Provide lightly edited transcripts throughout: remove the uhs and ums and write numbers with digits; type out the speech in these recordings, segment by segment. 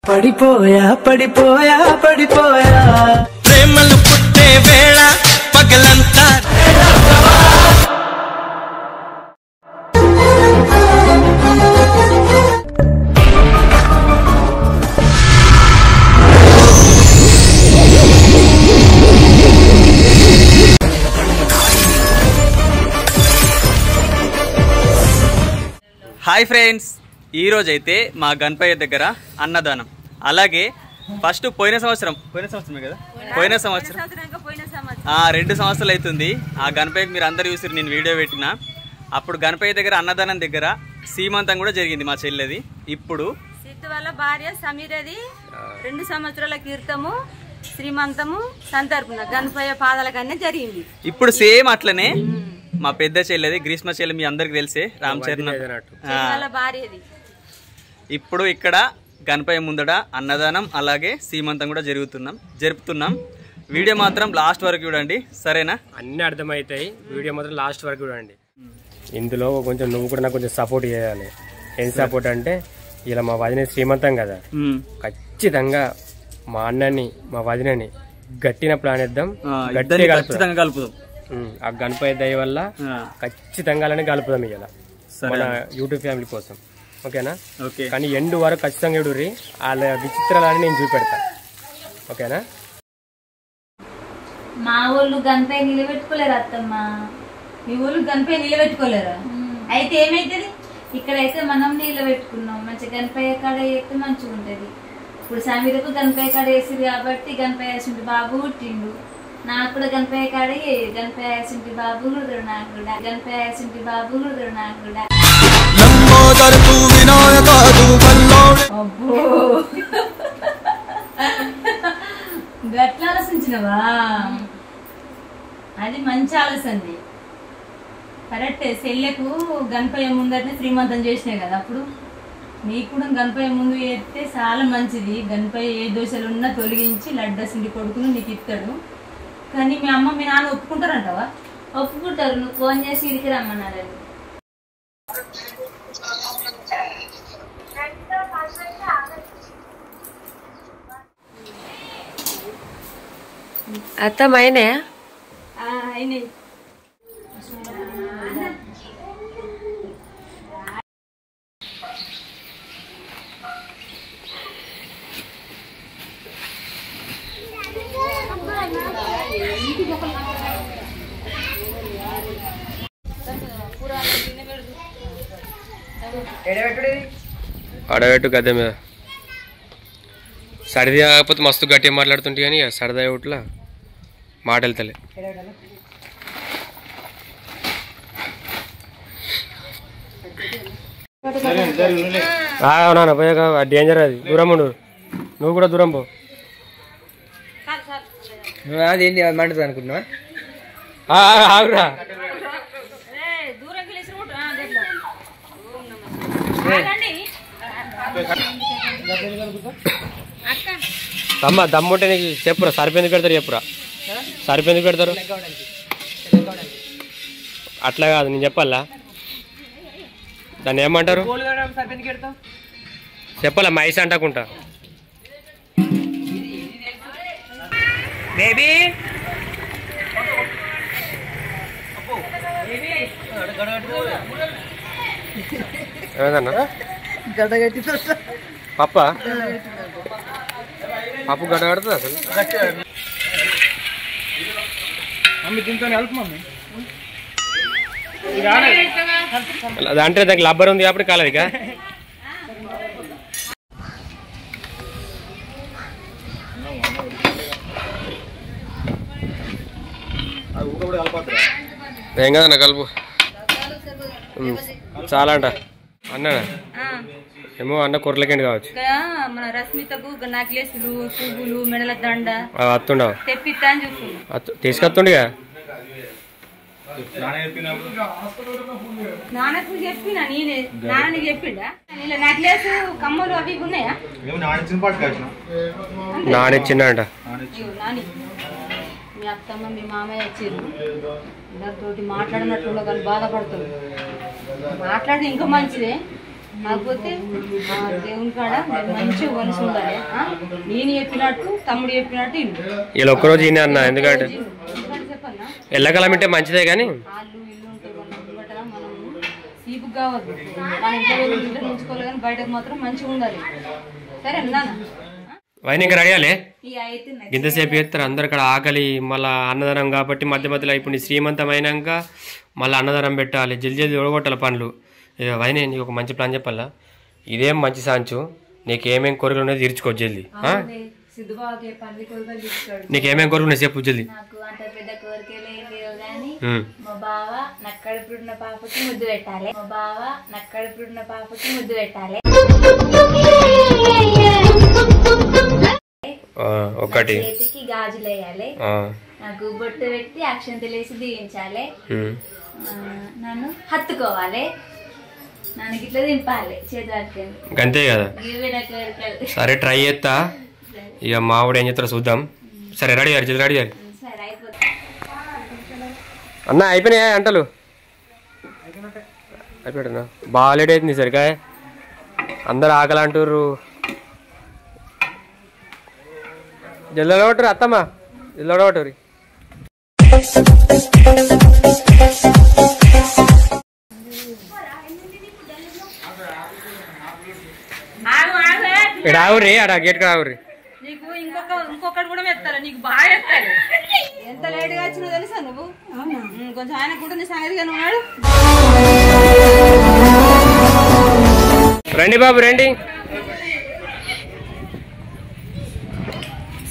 పడిపోయా పడిపోయా పడిపోయా ప్రేమలు పుట్టే వేళ పగలంతా హాయ్ ఫ్రెండ్స్, ఈరోజైతే మా గణపయ్య దగ్గర అన్నదానం. అలాగే ఫస్ట్ పోయిన సంవత్సరమే కదా, పోయిన సంవత్సరం 2 సంవత్సరాలు అవుతుంది. ఆ గణపయ్యకి మీరు అందరు చూసారు, నేను వీడియో పెట్టిన. అప్పుడు గణపయ్య దగ్గర అన్నదానం దగ్గర సీమంతం కూడా జరిగింది మా చెల్లెది. ఇప్పుడు సిద్ధు వాళ్ళ భార్య సమీరది 2 సంవత్సరాల కీర్తము శ్రీమంతము సంతర్పణ గణపయ్య పాదాల కన్నా జరిగింది. ఇప్పుడు సేమ్ అట్లనే మా పెద్ద చెల్లెది గ్రీష్మ చెల్లె, మీ అందరికి తెలిసే రామచరణ్ భార్యది. ఇప్పుడు ఇక్కడ గణపయ్య ముందట అన్నదానం అలాగే సీమంతం కూడా జరుపుతున్నాం. వీడియో మాత్రం లాస్ట్ వరకు చూడండి, సరేనా? అన్నీ అర్థమవుతాయి, వీడియో మాత్రం లాస్ట్ వరకు చూడండి. ఇందులో కొంచెం నువ్వు కూడా నాకు కొంచెం సపోర్ట్ చేయాలి. ఏం సపోర్ట్ అంటే, ఇలా మా వదిన శ్రీమంతం కదా, ఖచ్చితంగా మా అన్నని మా వదినని గట్టిన ప్లాన్ ఇద్దాం, గట్టిగా కలుపుదాం. ఆ గణపయ్య దయ వల్ల ఖచ్చితంగా కలుపుదాం ఇలా మన యూట్యూబ్ ఫ్యామిలీ కోసం, ఓకేనా? కానీ ఎండు వరకు ఖచ్చితంగా చూడుర్రి, వాళ్ళ విచిత్రాలని నేను చూపెడతా, ఓకేనా? మా ఊళ్ళు గణపయ్య నిలబెట్టుకోలేరు అత్తమ్మ. మీ ఊళ్ళు గణపయ్య నిలబెట్టుకోలేరా? అయితే ఏమైతుంది, ఇక్కడైతే మనం నిలబెట్టుకున్నాం, మంచి గణపయ్య కాడ వేస్తే మంచిగా ఉంటది. ఇప్పుడు సమీరకు గణపయ్య కాడ వేసింది కాబట్టి గణపయ్య వేసింటి బాబు పుట్టిండు. నాకు కూడా గణపయ్య కాడ గణపయ్య వేసింటి బాబు కూడా, నాకు కూడా గణపయ్య వేసింటి బాబు కూడా, నాకు కూడా. గట్ల ఆలోచించినవా? అది మంచి ఆలోచన, కరెక్ట్. సెల్లెకు గణపయ్య ముందరనే శ్రీమంతం చేసినాయి కదా, అప్పుడు నీకు కూడా గణపయ్య ముందు వేస్తే చాలా మంచిది. గణపయ్య ఏ దోషాలున్నా తొలగించి లడ్డసిండి కొడుకును నీకు ఇస్తాడు. కానీ మీ అమ్మ మీ నాన్న ఒప్పుకుంటారంటావా? ఒప్పుకుంటారు, నువ్వు ఫోన్ చేసి ఇడికి రమ్మన్నారు. అత్తమైనా అయినాయి. అడగట్టు గద్దె మీద సరిది కాకపోతే మస్తు గట్టిగా మాట్లాడుతుంటే, కానీ సరదా ఒకట్లా మాట వెళ్తలే. అవునా పోయాక డేంజర్, అది దూరం ఉండు, నువ్వు కూడా దూరం పో. అదేంటి మంటది అనుకుంటున్నా? ఆగురా, దమ్ముంటే నీకు చెప్పురా, సరిపెందుకు పెడతారు చెప్పురా, సరిపెందుకు పెడతారు? అట్లా కాదు, నేను చెప్పాలా? దాన్ని ఏమంటారు చెప్పాలా? మైస్ అంటకుంటా. బేబీ ఏదన్నా పప్ప పప్పు గడ్డ కడుతుంది అసలు. అంటే దానికి లబ్బర్ ఉంది కాబట్టి కాలేదు ఇక. ఏం కదన్నా కలుపు, చాలా అంట అన్నాడా? ఏమో అన్న కొర్రలకేంటి కావచ్చు. మన రశ్మితకు నెక్లెస్లు పువ్వులు మెడల దండ అత్తుండవు తెప్పిస్తా అని చూస్తుంది, తీసుకొస్తుండగా. నాన్నకు చెప్పినా, నేనే నాన్న చెప్పిండా ఇలా నెక్లెస్ కమ్మలు అవి ఉన్నాయా? నానిచ్చిండ. నాని మీ అత్తమ్మ మీ మామయ్య వచ్చారు, అందరితోటి మాట్లాడినట్లు కానీ బాధపడుతుంది. మాట్లాడితే ఇంకా మంచిదే, కాకపోతే దేవుని కాడ మంచిగా కొలిసి ఉండాలి. నేను చెప్పినట్టు తమ్ముడు చెప్పినట్టు ఇలా ఒక్కరోజు ఈయన అన్న, ఎందుకంటే చెప్పన్నా ఎల్లకాలం అంటే మంచిదే కానీ వాళ్ళు ఇల్లు ఉంటారు మనం సీపు కావద్దు. మన ఇంట్లో ఉంచుకోవాలి కానీ బయటకు మాత్రం మంచిగా ఉండాలి. సరే అన్నా వైన్ ఇంకా రెడీయాలే ఇంతసేపు చేస్తారు అందరు ఇక్కడ ఆకలి మళ్ళీ అన్నదానం కాబట్టి మధ్య మధ్యలో ఇప్పుడు నీ శ్రీమంతం అయినాక మళ్ళీ అన్నదానం పెట్టాలి, జల్ది జల్ది ఓడగొట్టాలి పనులు. వైన్ నీకు ఒక మంచి ప్లాన్ చెప్పాలా, ఇదేం మంచి సాంచు, నీకేమేం కోరికలు ఉన్నాయో తీర్చుకో జల్ది. నీకేమేం కోరికలు ఉన్నాయి చెప్పు జల్ది. నాకు అంత పెద్ద కోరికలు ఏం లేవు కానీ మా బావ నక్కడుపుడున్న పాపకి ముద్దు పెట్టాలి. మా బావ నక్కడుపుడున్న పాపకి ముద్దు పెట్టాలి. ఒకటి చేతికి గాజులు వేయాలి. నాకు బొట్టు పెట్టి అక్షంతలు వేసి దీవించాలి. నన్ను హత్తుకోవాలి. నన్ను గిట్లా దింపాలి చేతి పట్టుకొని. అంతే కదా. సరే ట్రై చేస్తా. ఇక మావిడ ఏం చేస్తారో చూద్దాం. సరే రెడీ గారు జల్ది రెడీ గారు. సరే అయిపోతుంది అన్న అయిపోయినాయా అంటలు? అయిపోయాడన్నా బాగా లేట్ అవుతుంది సరిగా, అందరు ఆకలి అంటుర్రు. జల్ది కొట్టరు అత్తమ్మ, జల్ది కొట్టరు. ఇక్కడ ఆవురి, అక్కడ గేట్ కాడ ఆవురి. నీకు ఇంకొకటి కూడా ఎత్తారా? నీకు బాగా ఎత్తారు. ఎంత లేట్గా వచ్చినా తెలుసా నువ్వు? కొంచెం ఆయన కూడా నీ సంగతిగా ఉన్నాడు. రండి బాబు రండి.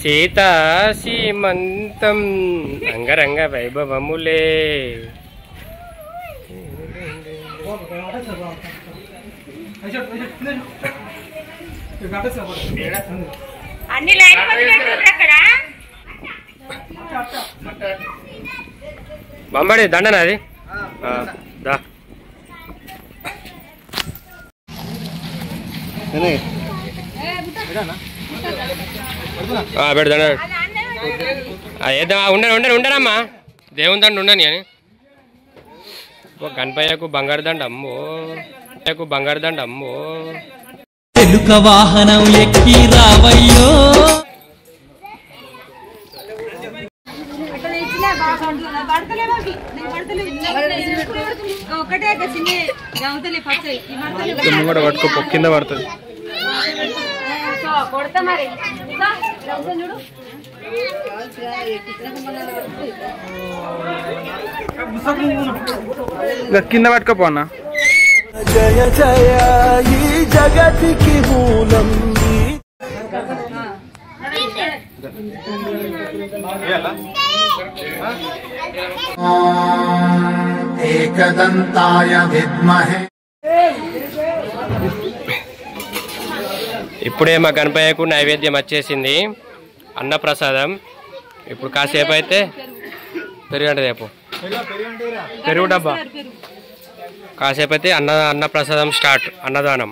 సీతా సీమంతం అంగరంగ వైభవములే. అన్ని లైన్ అక్కడ బంబడి దండనా అది దా. పెడదా ఉండనమ్మా, దేవుని దండ ఉండని అని. గణపయ్యకు బంగారు దండ అమ్మో, బంగారు దండ అమ్మో. ఎలుక వాహనం ఎక్కి రావయ్యో. ఒకటే కూడా పట్టుకో కింద పడుతుంది. కొడతా మరి కింద పట్టుకోపోనా. జయ జయ ఈ జగతికి మూలం. ఏకదంతాయ విద్మహే. ఇప్పుడే మా గణపయ్యకు నైవేద్యం వచ్చేసింది, అన్నప్రసాదం. ఇప్పుడు కాసేపు అయితే పెరుగంట రేపు పెరుగు డబ్బా. కాసేపు అయితే అన్నప్రసాదం స్టార్ట్, అన్నదానం.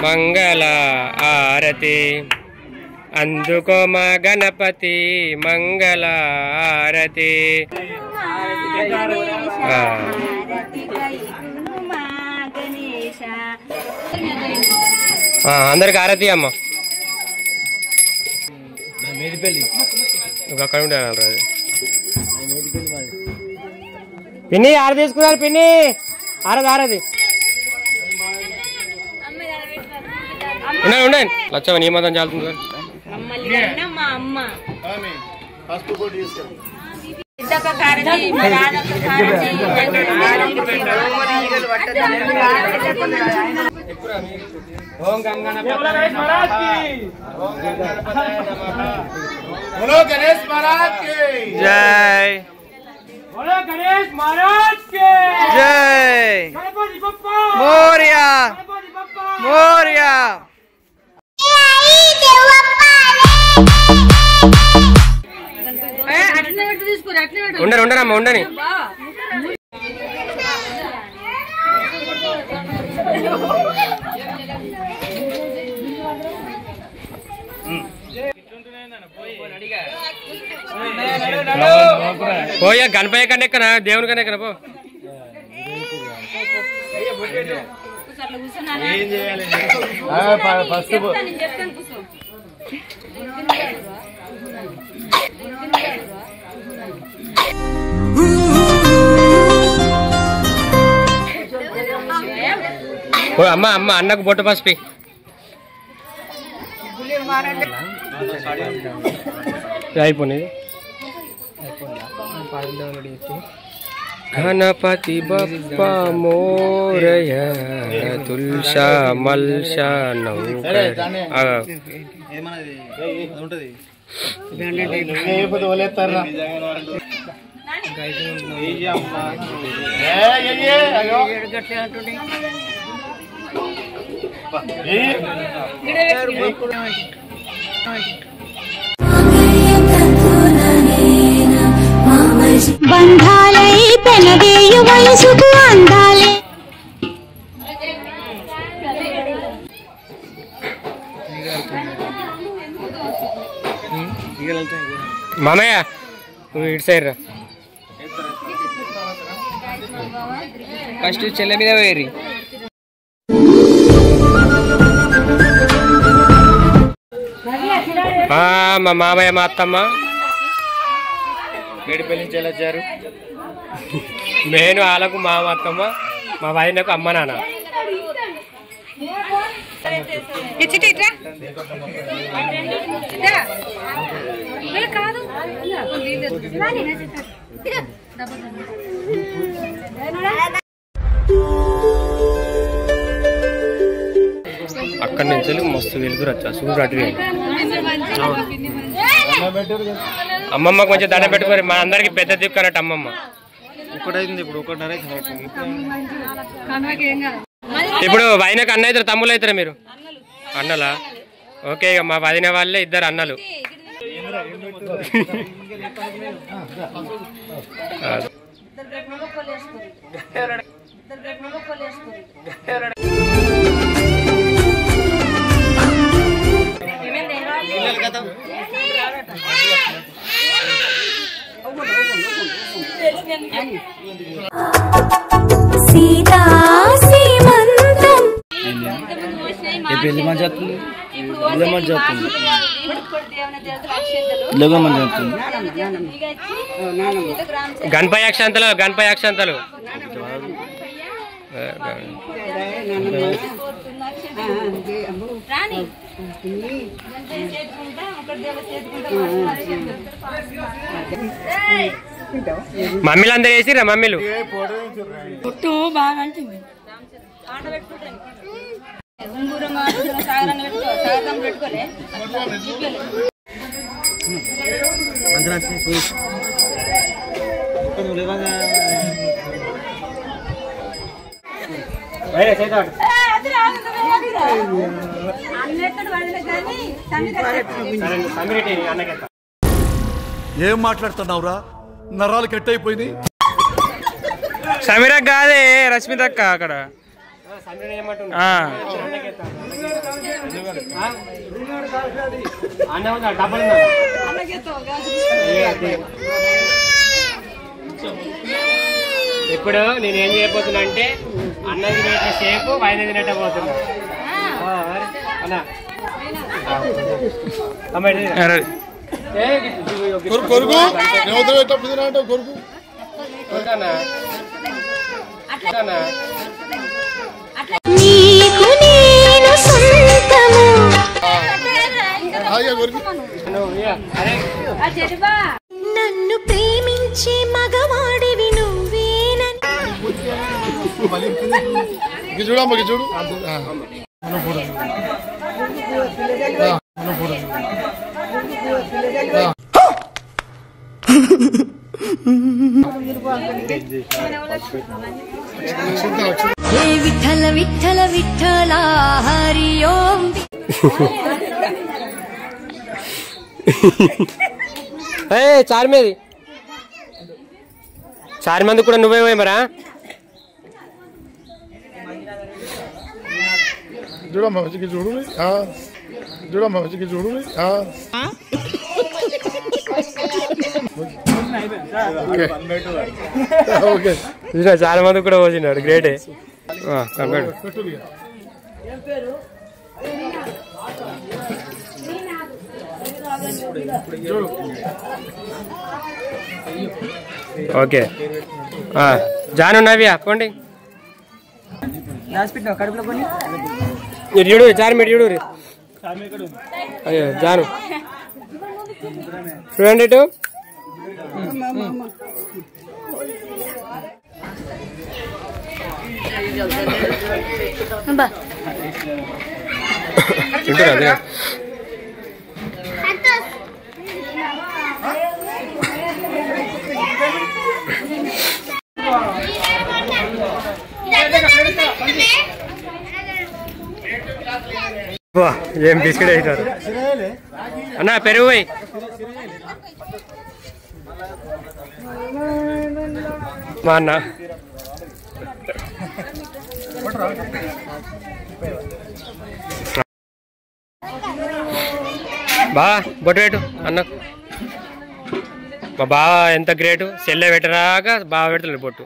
మంగళ ఆరతి అందుకో మా గణపతి, మంగళ ఆరతి. అందరికి ఆరతి అమ్మ. అక్కడ ఉంటాను పిన్ని, ఆర తీసుకున్నారు పిన్ని, ఆరది ఆరది. ఉండండి లచ్చవ నీ మతం చాలుతుంది. మా అమ్మ ఓం గంగణపతి बोलो गणेश महाराज की जय, बोलो गणेश महाराज के जय, गणपति बप्पा मोरया गणपति बप्पा मोरया. ఉండరు ఉండరమ్మా ఉండని. పోయా గణపయ్య కన్నా ఎక్కనా దేవుని కన్నా ఎక్కనా పో. అమ్మ అమ్మ అన్నకు బొట్టు పసిపి. అయిపోయింది. గణపతి బప్ప మోరయ తుల్సా మల్సా బంధాలై పెనవేయు వయసుకు అందాలే. మామయ్య నువ్వు ఇటు సైడ్ రా. ఫస్ట్ చెల్లె మీద వేరి. మా మామయ్య మా అత్తమ్మ వచ్చారు. నేను వాళ్ళకు మా అత్తమ్మ, మా వదినకు అమ్మ నాన్న. అక్కడి నుంచి మస్తు వెలుగురు వచ్చా సూర్యుడు అటు. అమ్మమ్మ కొంచెం దండ పెట్టుకోరు, మా అందరికి పెద్ద దిక్కు అన్నట్టు అమ్మమ్మ. ఇప్పుడు వదినకు అన్న అవుతారు, తమ్ముళ్ళు అవుతారా మీరు? అన్నలా? ఓకే, ఇక మా వదిన వాళ్ళే ఇద్దరు అన్నలు. సీతా సీమంతం పెళ్లి మంచి వస్తుంది, మంచి వస్తుంది, మంచి వస్తుంది. గణపయ్య అక్షంతలు, గణపయ్య అక్షంతలు. మమ్మీలు అందరు వేసిరా? మమ్మీలు ఏం మాట్లాడుతున్నావురా? నరాలు కట్ అయిపోయింది. సమీర కాదే రష్మితక్క అక్కడ. ఇప్పుడు నేనేం చేయబోతున్నా అంటే అన్నది తినేట సేపు వైన తినేట పోతున్నా. నీకు నేను సొంతము. నన్ను ప్రేమించే మగవాడివి నువ్వేనని. చూడు హే విఠల విఠల విఠల హరి ఓం. చార్మేది చార్ మంది కూడా నువ్వేమో మరా చూడమ్మా మంచిగా చూడు చూడమ్మా మంచిగా చూడు ఓకే చాలా మంది కూడా పోసినాడు గ్రేటే ఓకే జాను నవ్యా పోండి మీరు చూడు చార్ మీరు చూడు అయ్యో జాను చూడండి ఇటు తింటారా అదే ఏం బిస్కెట్ అవుతారు అన్నా పెరుగు పోయి మా అన్న బా బొట్టు పెట్టు అన్న మా బావ ఎంత గ్రేటు సెల్లె పెట్టరాక బాగా పెడతాడు బొట్టు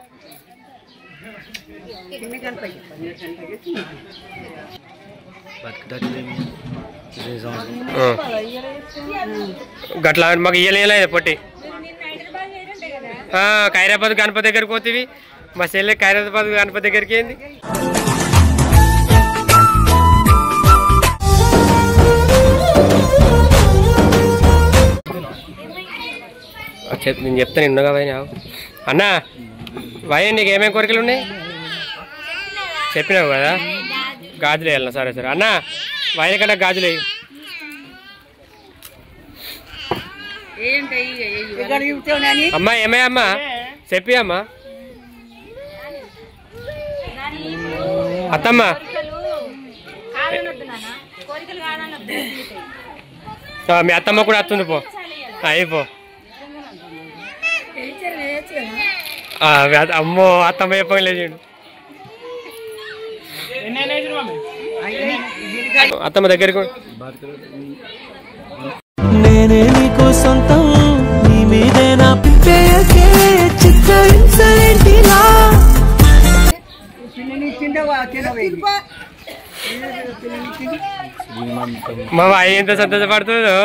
గట్లా మాకు ఇయ్యలేదు పొట్టి ఖైరాబాద్ గణపతి దగ్గరికి పోతేవి మా చెల్లె ఖైరాబాద్ గణపతి దగ్గరికి ఏంది నేను చెప్తాను ఎన్నోగా వైనా అన్నా వయ నీకు ఏమేమి కోరికలు ఉన్నాయి చెప్పినావు కదా గాజులు వేయాలన్నా సరే సరే అన్నా వైన కన్నా గాజులు వేయి అమ్మా ఏమయ్య అమ్మా చెప్పి అమ్మా అత్తమ్మ మీ అత్తమ్మ కూడా వస్తుంది పో అయిపో అమ్మో అత్తమ్మ చెప్పలేదు అత్తమ్మ దగ్గరకు నేనే నీకు సొంతం నీ మీదే నా పిప్పేయకే చిత్తరించలేంటిలా మా అయ్య ఎంత సంతోషపడుతుందో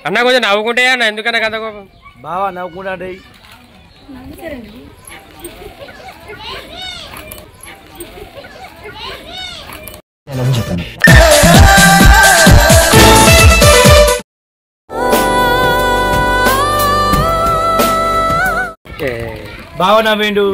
అన్న కొంచెం నవ్వుకుంటే అన్న ఎందుకన్నా కదా కోపం బావా నవ్వుకుంటా బావా నవ్వేండు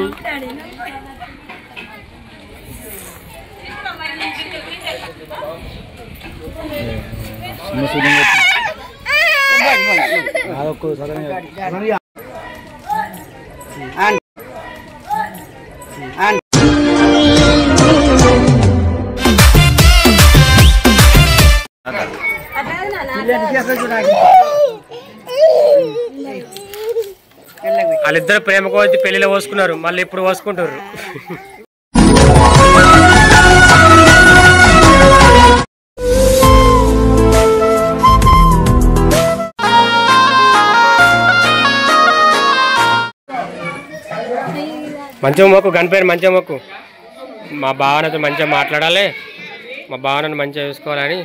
వాళ్ళిద్దరు ప్రేమ కోసి పెళ్లిలో పోసుకున్నారు మళ్ళీ ఇప్పుడు పోసుకుంటారు మంచిగా మొక్కు గణపేరు మంచిగా మొక్కు మా భావనతో మంచిగా మాట్లాడాలి మా భావనను మంచిగా చూసుకోవాలని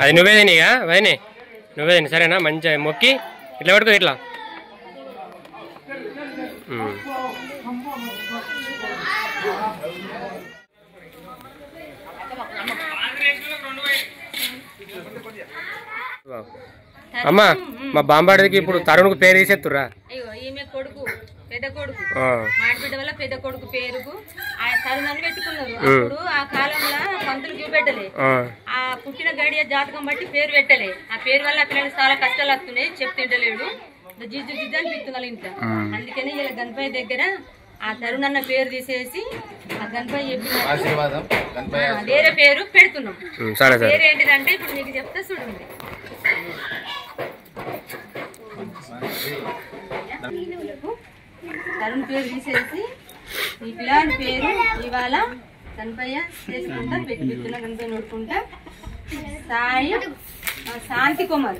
అది నువ్వే తినిగా వైనే నువ్వే తిని సరేనా మంచిగా మొక్కి ఇట్లా పడుకో ఇట్లా అమ్మా మా బాంబాడికి ఇప్పుడు తరుణ్కు పేరు తీసేస్తురా ఈమె కొడుకు పెద్ద కొడుకు మాడిబిడ్డ వల్ల పెద్ద కొడుకు పేరుకు తరుణాన్ని పెట్టుకున్నారు. అప్పుడు ఆ కాలంలో పంతులు చూపెట్టలే, ఆ పుట్టిన గడియ జాతకం బట్టి పేరు పెట్టలే. ఆ పేరు వల్ల అట్లా చాలా కష్టాలు వస్తున్నాయి, చెప్తుంటలేడు జిజ్జు జిజ్జు అనిపిస్తుంది వాళ్ళ ఇంట్లో. అందుకని ఇలా గణపయ్య దగ్గర ఆ తరుణ్ అన్న పేరు తీసేసి ఆ గణపయ్య చెప్పిన వేరే పేరు పెడుతున్నాం. పేరు ఏంటిదంటే ఇప్పుడు మీకు చెప్తే చూడండి. తరుణ్ పేరు తీసేసి ఈ పిల్లాడి పేరు ఇవాళ గణపయ్య చేసుకుంటా పెట్టుకున్న గణపయ్య నోడుకుంటా సాయి శాంతి కుమార్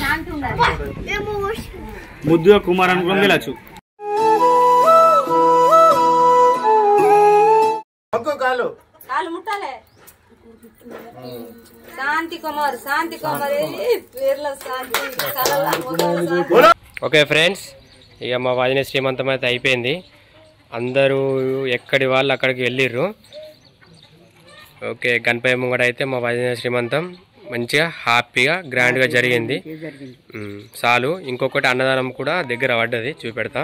శాంతి ఉండాలి. ముద్దుగా కుమార్ అనుకుని వెళ్ళచ్చు. కాలు ముట్టాలే. శాంతి కుమార్ పేర్ల శాంతి. ఓకే ఫ్రెండ్స్, ఇక మా వదిన శ్రీమంతం అయితే అయిపోయింది. అందరూ ఎక్కడి వాళ్ళు అక్కడికి వెళ్ళిర్రు. ఓకే, గణపయ్య ముంగడ అయితే మా వదిన శ్రీమంతం మంచిగా హ్యాపీగా గ్రాండ్గా జరిగింది. చాలు. ఇంకొకటి అన్నదానం కూడా దగ్గర పడ్డది, చూపెడతా.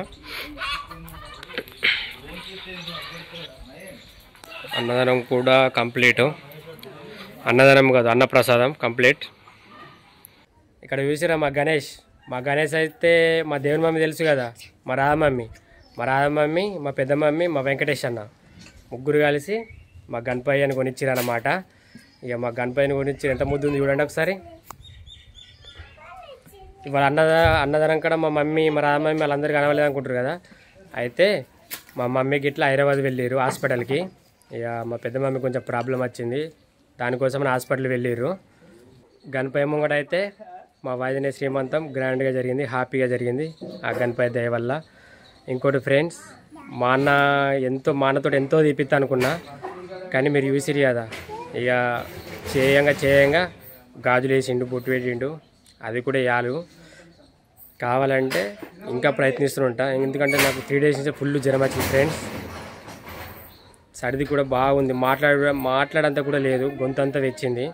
అన్నదానం కూడా కంప్లీట్. అన్నదానం కాదు, అన్నప్రసాదం కంప్లీట్. ఇక్కడ చూసిరా మా గణేష్ అయితే మా దేవుని మమ్మీ తెలుసు కదా, మా రాధమమ్మీ, మా పెద్ద మమ్మీ, మా వెంకటేష్ అన్న ముగ్గురు కలిసి మా గణపయ్యని కొనిచ్చిరన్నమాట. ఇక మా గణపయ్యని కొనిచ్చి ఎంత ముద్దు ఉంది చూడండి ఒకసారి. ఇవాళ అన్నదానం కూడా మా మమ్మీ, మా రాధమమ్మీ వాళ్ళందరూ కనవలేదు అనుకుంటారు కదా. అయితే మా మమ్మీకి ఇట్లా హైదరాబాద్ వెళ్ళిర్రు హాస్పిటల్కి. ఇక మా పెద్ద మమ్మీ కొంచెం ప్రాబ్లం వచ్చింది, దానికోసం హాస్పిటల్ వెళ్ళిర్రు. గణపయ్య ముంగట అయితే మా వదిన శ్రీమంతం గ్రాండ్గా జరిగింది, హ్యాపీగా జరిగింది ఆ గణపయ్య దయ వల్ల. ఇంకోటి ఫ్రెండ్స్, మా అన్నతో ఎంతో తీపిస్తా అనుకున్నా, కానీ మీరు చూసిరు కదా, ఇక చేయంగా గాజులు వేసిండు, బొట్టు పెట్టిండు. అది కూడా యాలు కావాలంటే ఇంకా ప్రయత్నిస్తుంటా, ఎందుకంటే నాకు 3 days నుంచి ఫుల్ జ్వరం వచ్చింది ఫ్రెండ్స్. సర్ది కూడా బాగుంది, మాట్లాడంతా కూడా లేదు, గొంతంతా వచ్చింది.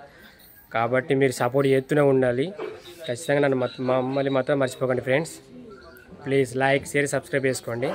కాబట్టి మీరు సపోర్ట్ చేస్తూనే ఉండాలి ఖచ్చితంగా. మమ్మల్ని మాత్రం మర్చిపోకండి friends. Please like, share, subscribe చేసుకోండి.